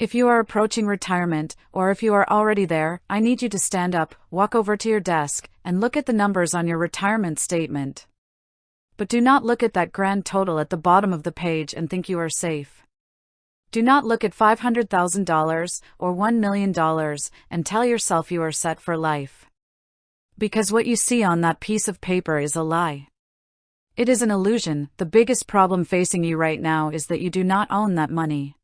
If you are approaching retirement, or if you are already there, I need you to stand up, walk over to your desk, and look at the numbers on your retirement statement. But do not look at that grand total at the bottom of the page and think you are safe. Do not look at $500,000 or $1 million and tell yourself you are set for life. Because what you see on that piece of paper is a lie. It is an illusion. The biggest problem facing you right now is that you do not own that money.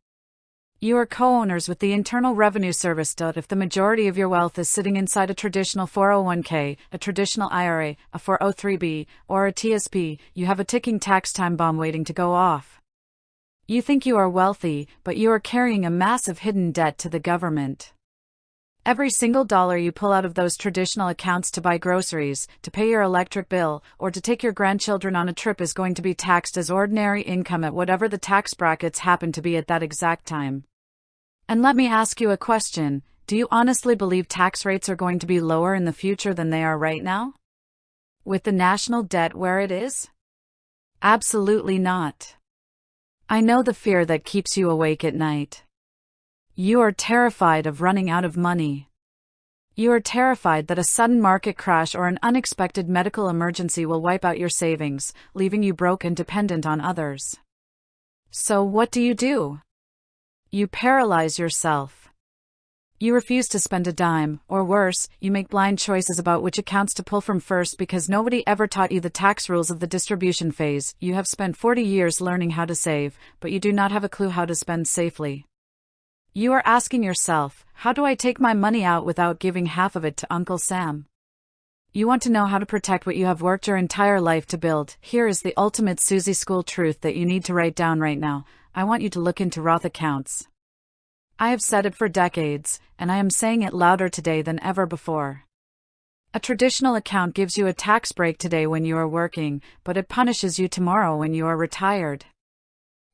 You are co-owners with the Internal Revenue Service. If the majority of your wealth is sitting inside a traditional 401k, a traditional IRA, a 403b, or a TSP, you have a ticking tax time bomb waiting to go off. You think you are wealthy, but you are carrying a massive hidden debt to the government. Every single dollar you pull out of those traditional accounts to buy groceries, to pay your electric bill, or to take your grandchildren on a trip is going to be taxed as ordinary income at whatever the tax brackets happen to be at that exact time. And let me ask you a question, do you honestly believe tax rates are going to be lower in the future than they are right now? With the national debt where it is? Absolutely not. I know the fear that keeps you awake at night. You are terrified of running out of money. You are terrified that a sudden market crash or an unexpected medical emergency will wipe out your savings, leaving you broke and dependent on others. So what do? You paralyze yourself. You refuse to spend a dime, or worse, you make blind choices about which accounts to pull from first because nobody ever taught you the tax rules of the distribution phase. You have spent 40 years learning how to save, but you do not have a clue how to spend safely. You are asking yourself, how do I take my money out without giving half of it to Uncle Sam? You want to know how to protect what you have worked your entire life to build. Here is the ultimate Susie School truth that you need to write down right now. I want you to look into Roth accounts. I have said it for decades, and I am saying it louder today than ever before. A traditional account gives you a tax break today when you are working, but it punishes you tomorrow when you are retired.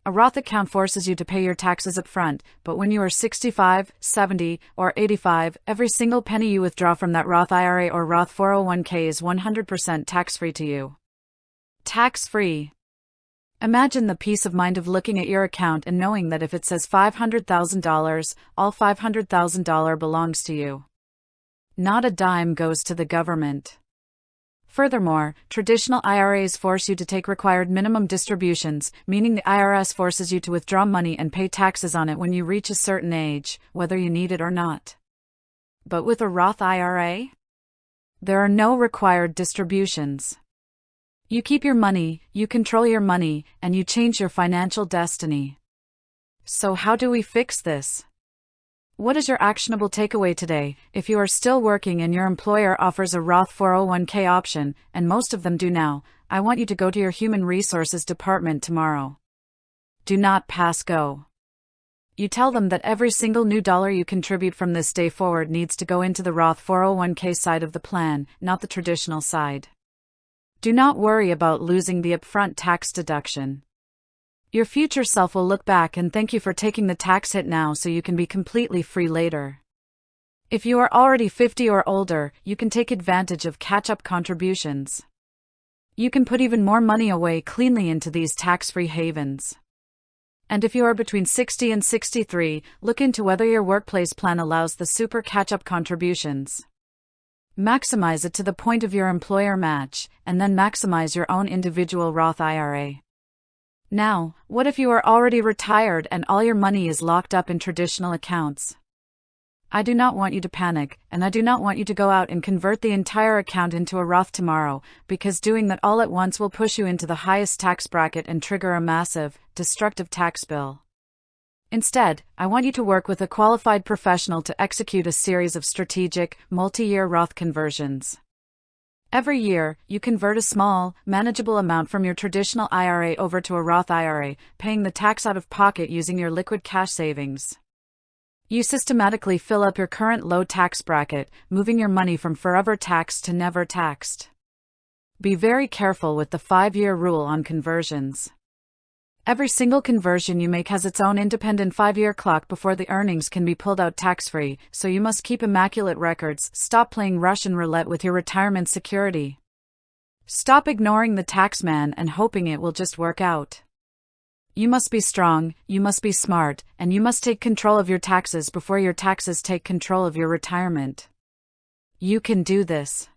A Roth account forces you to pay your taxes up front, but when you are 65, 70, or 85, every single penny you withdraw from that Roth IRA or Roth 401k is 100% tax-free to you. Tax-free. Imagine the peace of mind of looking at your account and knowing that if it says $500,000, all $500,000 belongs to you. Not a dime goes to the government. Furthermore, traditional IRAs force you to take required minimum distributions, meaning the IRS forces you to withdraw money and pay taxes on it when you reach a certain age, whether you need it or not. But with a Roth IRA, there are no required distributions. You keep your money, you control your money, and you change your financial destiny. So how do we fix this? What is your actionable takeaway today? If you are still working and your employer offers a Roth 401k option, and most of them do now, I want you to go to your human resources department tomorrow. Do not pass go. You tell them that every single new dollar you contribute from this day forward needs to go into the Roth 401k side of the plan, not the traditional side. Do not worry about losing the upfront tax deduction. Your future self will look back and thank you for taking the tax hit now so you can be completely free later. If you are already 50 or older, you can take advantage of catch-up contributions. You can put even more money away cleanly into these tax-free havens. And if you are between 60 and 63, look into whether your workplace plan allows the super catch-up contributions. Maximize it to the point of your employer match, and then maximize your own individual Roth IRA. Now, what if you are already retired and all your money is locked up in traditional accounts? I do not want you to panic, and I do not want you to go out and convert the entire account into a Roth tomorrow, because doing that all at once will push you into the highest tax bracket and trigger a massive, destructive tax bill. Instead, I want you to work with a qualified professional to execute a series of strategic, multi-year Roth conversions. Every year, you convert a small, manageable amount from your traditional IRA over to a Roth IRA, paying the tax out of pocket using your liquid cash savings. You systematically fill up your current low tax bracket, moving your money from forever taxed to never taxed. Be very careful with the 5-year rule on conversions. Every single conversion you make has its own independent 5-year clock before the earnings can be pulled out tax-free, so you must keep immaculate records. Stop playing Russian roulette with your retirement security. Stop ignoring the tax man and hoping it will just work out. You must be strong, you must be smart, and you must take control of your taxes before your taxes take control of your retirement. You can do this.